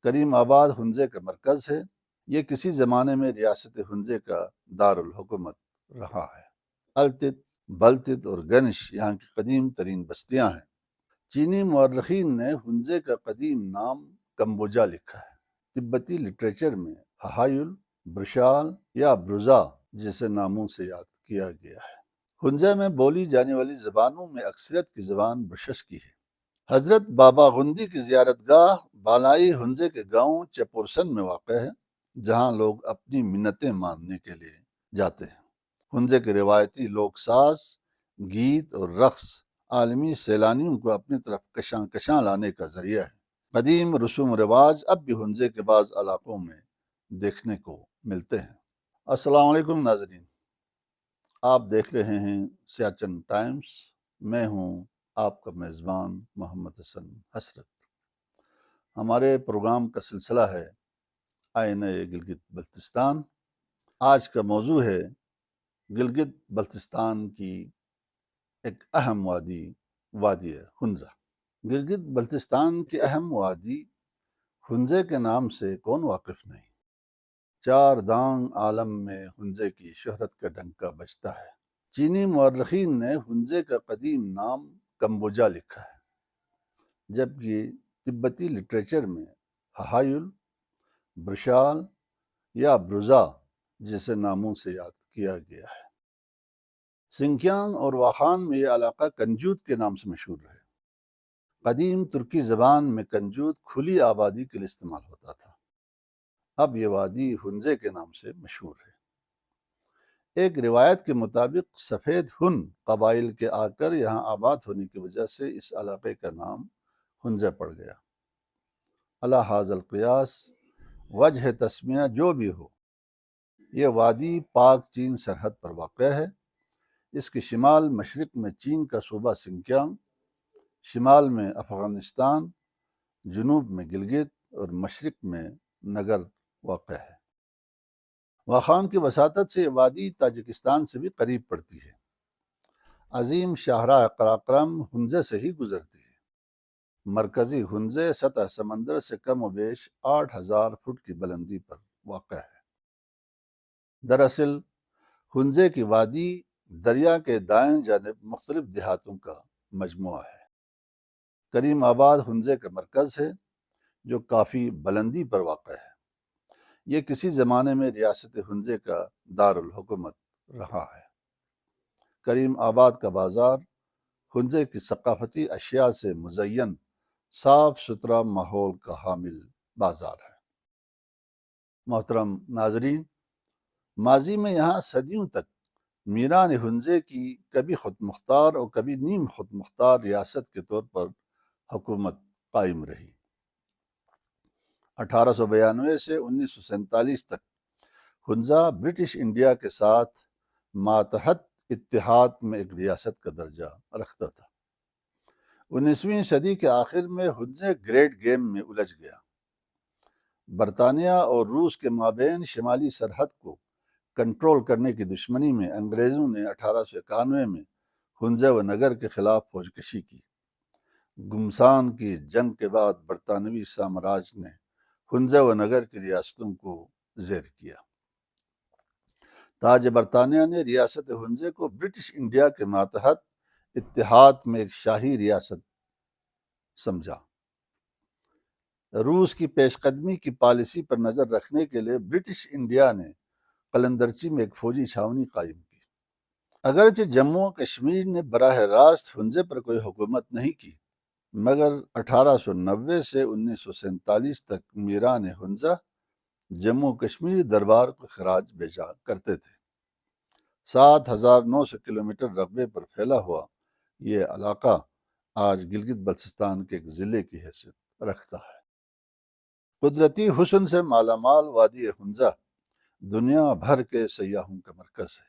کریم آباد ہنزے کا مرکز ہے۔ یہ کسی زمانے میں ریاست ہنزے کا دارالحکومت رہا ہے۔ التت، بلتت اور گنش یہاں کی قدیم ترین بستیاں ہیں۔ چینی مورخین نے ہنزے کا قدیم نام کمبوجا لکھا ہے۔ تبتی لٹریچر میں ہہایل، برشال یا برزا جیسے ناموں سے یاد کیا گیا ہے۔ ہنزے میں بولی جانے والی زبانوں میں اکثریت کی زبان برشش کی ہے۔ حضرت بابا غندی کی زیارت گاہ بالائی ہنزے کے گاؤں چپورسن میں واقع ہے، جہاں لوگ اپنی منتیں ماننے کے لیے جاتے ہیں۔ ہنزے کے روایتی لوک ساز، گیت اور رقص عالمی سیلانیوں کو اپنی طرف کشاں کشاں لانے کا ذریعہ ہے۔ قدیم رسوم و رواج اب بھی ہنزے کے بعض علاقوں میں دیکھنے کو ملتے ہیں۔ السلام علیکم ناظرین، آپ دیکھ رہے ہیں سیاچن ٹائمز۔ میں ہوں آپ کا میزبان محمد حسن حسرت۔ ہمارے پروگرام کا سلسلہ ہے آئینہ گلگت بلتستان۔ آج کا موضوع ہے گلگت بلتستان کی ایک اہم وادی، وادی ہنزہ۔ گلگت بلتستان کی اہم وادی ہنزے کے نام سے کون واقف نہیں؟ چار دانگ عالم میں ہنزے کی شہرت کا ڈنکا بجتا ہے۔ چینی مورخین نے ہنزے کا قدیم نام کمبوجا لکھا ہے، جبکہ تبتی لٹریچر میں ہہایل، برشال یا برزا جیسے ناموں سے یاد کیا گیا ہے۔ سنکیانگ اور واخان میں یہ علاقہ کنجوت کے نام سے مشہور ہے۔ قدیم ترکی زبان میں کنجوت کھلی آبادی کے لیے استعمال ہوتا تھا۔ اب یہ وادی ہنزے کے نام سے مشہور ہے۔ ایک روایت کے مطابق سفید ہن قبائل کے آ کر یہاں آباد ہونے کی وجہ سے اس علاقے کا نام ہنزہ پڑ گیا۔ علی ھذا القیاس، وجہ تسمیہ جو بھی ہو، یہ وادی پاک چین سرحد پر واقع ہے۔ اس کے شمال مشرق میں چین کا صوبہ سنکیانگ، شمال میں افغانستان، جنوب میں گلگت اور مشرق میں نگر واقع ہے۔ واخان کی وساطت سے یہ وادی تاجکستان سے بھی قریب پڑتی ہے۔ عظیم شاہراہ قراقرم ہنزے سے ہی گزرتی ہے۔ مرکزی ہنزے سطح سمندر سے کم و بیش 8000 فٹ کی بلندی پر واقع ہے۔ دراصل ہنزے کی وادی دریا کے دائیں جانب مختلف دیہاتوں کا مجموعہ ہے۔ کریم آباد ہنزے کا مرکز ہے، جو کافی بلندی پر واقع ہے۔ یہ کسی زمانے میں ریاست ہنزے کا دارالحکومت رہا ہے۔ کریم آباد کا بازار ہنزے کی ثقافتی اشیاء سے مزین صاف ستھرا ماحول کا حامل بازار ہے۔ محترم ناظرین، ماضی میں یہاں صدیوں تک میران ہنزے کی کبھی خود مختار اور کبھی نیم خود مختار ریاست کے طور پر حکومت قائم رہی۔ 1892 سے 1947 تک ہنزہ برٹش انڈیا کے ساتھ ماتحت اتحاد میں ایک ریاست کا درجہ رکھتا تھا۔ 19ویں صدی کے آخر میں ہنزے گریٹ گیم میں الجھ گیا۔ برطانیہ اور روس کے مابین شمالی سرحد کو کنٹرول کرنے کی دشمنی میں انگریزوں نے 1891 میں ہنزے و نگر کے خلاف فوج کشی کی۔ گمسان کی جنگ کے بعد برطانوی سامراج نے ہنزے و نگر کی ریاستوں کو زیر کیا۔ تاج برطانیہ نے ریاست ہنزے کو برٹش انڈیا کے ماتحت اتحاد میں ایک شاہی ریاست سمجھا۔ روس کی پیش قدمی کی پالیسی پر نظر رکھنے کے لیے برٹش انڈیا نے قلندرچی میں ایک فوجی چھاونی قائم کی۔ اگرچہ جموں و کشمیر نے براہ راست ہنزے پر کوئی حکومت نہیں کی، مگر 1890 سے 1947 تک میران ہنزہ جموں کشمیر دربار کو خراج بھیجا کرتے تھے۔ 7900 کلومیٹر رقبے پر پھیلا ہوا یہ علاقہ آج گلگت بلتستان کے ایک ضلع کی حیثیت رکھتا ہے۔ قدرتی حسن سے مالا مال وادی ہنزہ دنیا بھر کے سیاحوں کا مرکز ہے۔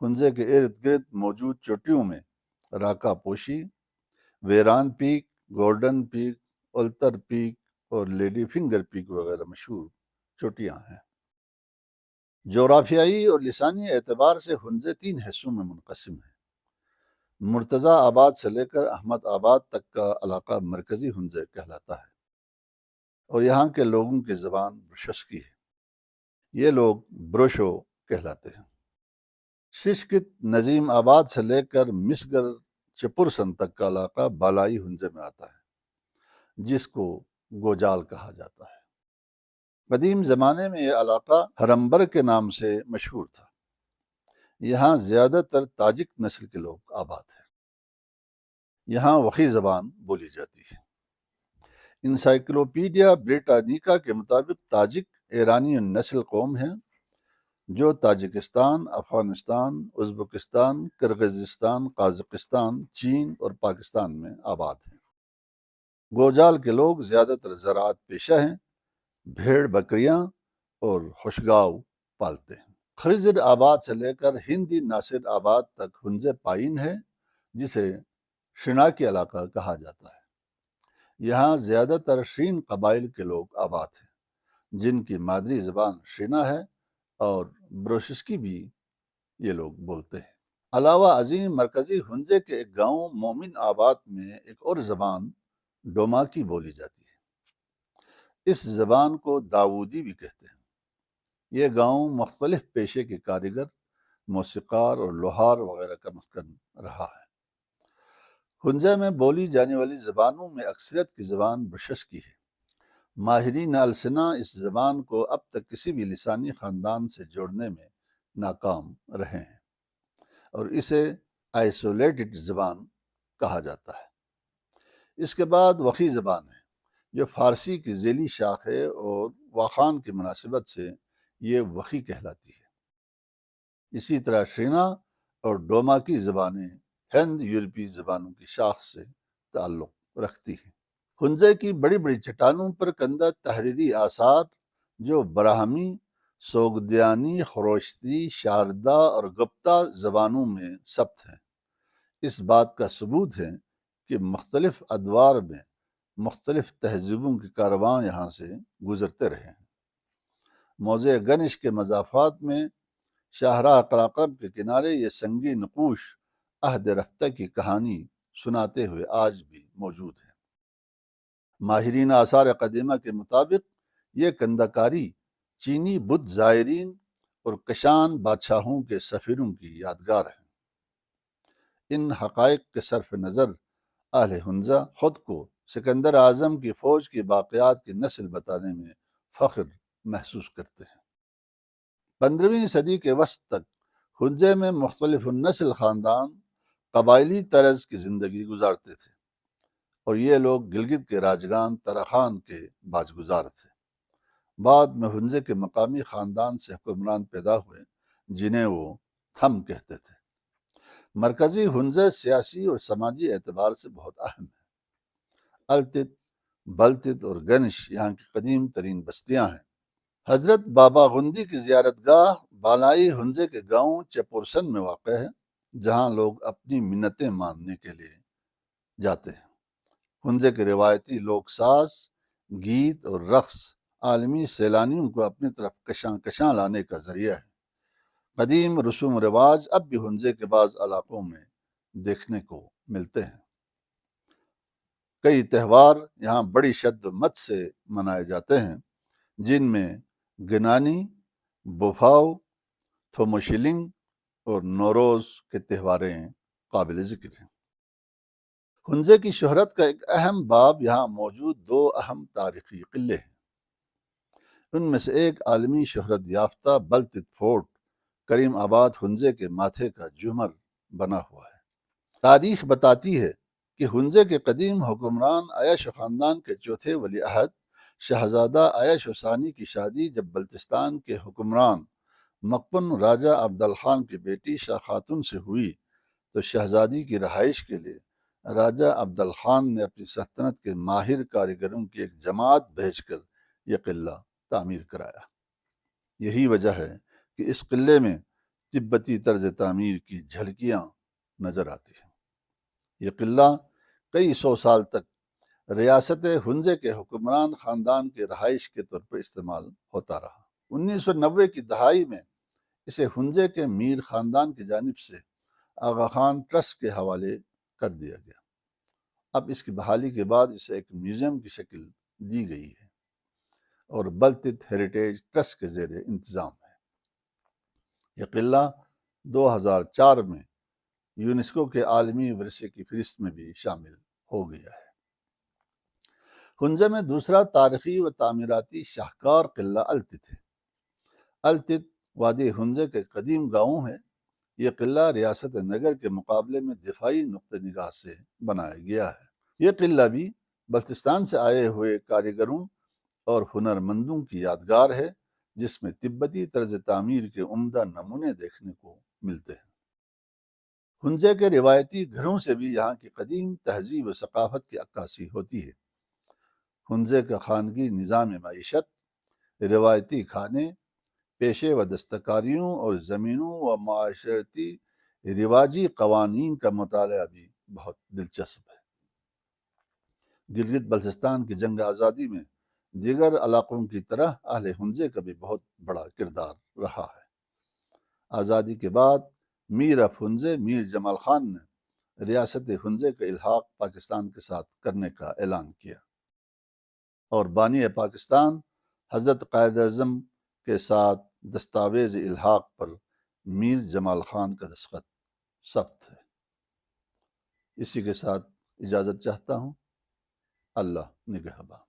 ہنزے کے ارد گرد موجود چوٹیوں میں راکا پوشی، ویران پیک، گولڈن پیک، اولتر پیک اور لیڈی فنگر پیک وغیرہ مشہور چوٹیاں ہیں۔ جغرافیائی اور لسانی اعتبار سے ہنزے 3 حصوں میں منقسم ہے۔ مرتضی آباد سے لے کر احمد آباد تک کا علاقہ مرکزی ہنزے کہلاتا ہے۔ اور یہاں کے لوگوں کی زبان برشسکی ہے۔ یہ لوگ بروشو کہلاتے ہیں۔ ششکت نظیم آباد سے لے کر مسگر چپرسن تک کا علاقہ بالائی ہنزے میں آتا ہے، جس کو گوجال کہا جاتا ہے۔ قدیم زمانے میں یہ علاقہ ہرمبر کے نام سے مشہور تھا۔ یہاں زیادہ تر تاجک نسل کے لوگ آباد ہیں۔ یہاں وخی زبان بولی جاتی ہے۔ انسائکلوپیڈیا بریٹانیکا کے مطابق تاجک ایرانی نسل قوم ہیں جو Tajikistan, Afghanistan, Uzbekistan, Kyrgyzstan, Kazakhstan, چین اور پاکستان میں آباد ہیں۔ گوجال کے لوگ زیادہ تر زراعت پیشہ ہیں، بھیڑ بکریاں اور خوشگاؤ پالتے ہیں۔ خضر آباد سے لے کر ہندی ناصر آباد تک ہنزے پائن ہے، جسے شناکی علاقہ کہا جاتا ہے۔ یہاں زیادہ تر شین قبائل کے لوگ آباد ہیں، جن کی مادری زبان شینا ہے اور بروشسکی بھی یہ لوگ بولتے ہیں۔ علاوہ ازیں مرکزی ہنزے کے ایک گاؤں مومن آباد میں ایک اور زبان ڈوماکی بولی جاتی ہے۔ اس زبان کو داودی بھی کہتے ہیں۔ یہ گاؤں مختلف پیشے کے کاریگر، موسیقار اور لوہار وغیرہ کا مسکن رہا ہے۔ ہنزے میں بولی جانے والی زبانوں میں اکثریت کی زبان برشسکی ہے۔ ماہرین السنہ اس زبان کو اب تک کسی بھی لسانی خاندان سے جوڑنے میں ناکام رہے ہیں اور اسے آئسولیٹڈ زبان کہا جاتا ہے۔ اس کے بعد وخی زبان ہے، جو فارسی کی ذیلی شاخ ہے اور واخان کی مناسبت سے یہ وخی کہلاتی ہے۔ اسی طرح شینا اور ڈوماکی زبانیں ہند یورپی زبانوں کی شاخ سے تعلق رکھتی ہیں۔ ہنزے کی بڑی بڑی چٹانوں پر کندہ تحریری آثار جو براہمی، سوگدیانی، خروشتی، شاردا اور گپتا زبانوں میں ثبت ہیں، اس بات کا ثبوت ہے کہ مختلف ادوار میں مختلف تہذیبوں کے کارواں یہاں سے گزرتے رہے ہیں۔ موضع گنش کے مضافات میں شاہراہ قراقرم کے کنارے یہ سنگی نقوش عہد رفتہ کی کہانی سناتے ہوئے آج بھی موجود ہے۔ ماہرین آثار قدیمہ کے مطابق یہ کندکاری چینی بدھ زائرین اور کشان بادشاہوں کے سفیروں کی یادگار ہے۔ ان حقائق کے صرف نظر اہل ہنزہ خود کو سکندر اعظم کی فوج کی باقیات کی نسل بتانے میں فخر محسوس کرتے ہیں۔ 15ویں صدی کے وسط تک ہنزے میں مختلف النسل خاندان قبائلی طرز کی زندگی گزارتے تھے اور یہ لوگ گلگت کے راجگان ترخان کے باج گزار تھے۔ بعد میں ہنزے کے مقامی خاندان سے حکمران پیدا ہوئے جنہیں وہ تھم کہتے تھے۔ مرکزی ہنزے سیاسی اور سماجی اعتبار سے بہت اہم ہے۔ التت، بلتت اور گنش یہاں کی قدیم ترین بستیاں ہیں۔ حضرت بابا غندی کی زیارت گاہ بالائی ہنزے کے گاؤں چپورسن میں واقع ہے، جہاں لوگ اپنی منتیں ماننے کے لیے جاتے ہیں۔ ہنزے کے روایتی لوک ساز، گیت اور رقص عالمی سیلانیوں کو اپنی طرف کشاں کشاں لانے کا ذریعہ ہے۔ قدیم رسوم و رواج اب بھی ہنزے کے بعض علاقوں میں دیکھنے کو ملتے ہیں۔ کئی تہوار یہاں بڑی شد و مت سے منائے جاتے ہیں، جن میں گنانی، بوفاؤ، تھوموشیلنگ اور نوروز کے تہواریں قابل ذکر ہیں۔ ہنزے کی شہرت کا ایک اہم باب یہاں موجود 2 اہم تاریخی قلعے ہیں۔ ان میں سے ایک عالمی شہرت یافتہ بلتت فورٹ کریم آباد ہنزے کے ماتھے کا جومر بنا ہوا ہے۔ تاریخ بتاتی ہے کہ ہنزے کے قدیم حکمران عیش خاندان کے چوتھے ولی عہد شہزادہ عیش ثانی کی شادی جب بلتستان کے حکمران مقپن راجہ عبدالخان کی بیٹی شاہ خاتون سے ہوئی تو شہزادی کی رہائش کے لیے راجہ عبدالخان نے اپنی سلطنت کے ماہر کاریگروں کی ایک جماعت بھیج کر یہ قلعہ تعمیر کرایا۔ یہی وجہ ہے کہ اس قلعے میں تبتی طرز تعمیر کی جھلکیاں نظر آتی ہیں۔ یہ قلعہ کئی 100 سال تک ریاست ہنزے کے حکمران خاندان کے رہائش کے طور پر استعمال ہوتا رہا۔ 1990 کی دہائی میں اسے ہنزے کے میر خاندان کی جانب سے آغا خان ٹرسٹ کے حوالے کر دیا گیا۔ اب اس کی بحالی کے بعد اسے ایک میوزیم کی شکل دی گئی ہے۔ اور بلتت ہیریٹیج ٹرسٹ کے زیر انتظام ہے۔ یہ قلعہ 2004 میں یونیسکو کے عالمی ورثے کی فہرست میں بھی شامل ہو گیا ہے۔ ہنزے میں دوسرا تاریخی و تعمیراتی شاہکار قلعہ التت ہے۔ التت وادی ہنزے کے قدیم گاؤں ہے۔ یہ قلعہ ریاست نگر کے مقابلے میں دفاعی نقطہ نگاہ سے بنایا گیا ہے۔ یہ قلعہ بھی بلتستان سے آئے ہوئے کاریگروں اور ہنرمندوں کی یادگار ہے، جس میں تبتی طرز تعمیر کے عمدہ نمونے دیکھنے کو ملتے ہیں۔ ہنزے کے روایتی گھروں سے بھی یہاں کی قدیم تہذیب و ثقافت کی عکاسی ہوتی ہے۔ ہنزے کا خانگی نظام معیشت، روایتی کھانے، پیشے و دستکاریوں اور زمینوں و معاشرتی رواجی قوانین کا مطالعہ بھی بہت دلچسپ ہے۔ گلگت بلتستان کی جنگ آزادی میں دیگر علاقوں کی طرح اہل ہنزے کا بھی بہت بڑا کردار رہا ہے۔ آزادی کے بعد میر آف ہنزے میر جمال خان نے ریاست ہنزے کا الحاق پاکستان کے ساتھ کرنے کا اعلان کیا، اور بانی پاکستان حضرت قائد اعظم کے ساتھ دستاویز الحاق پر میر جمال خان کا دستخط ثبت ہے۔ اسی کے ساتھ اجازت چاہتا ہوں۔ اللہ نگہبان۔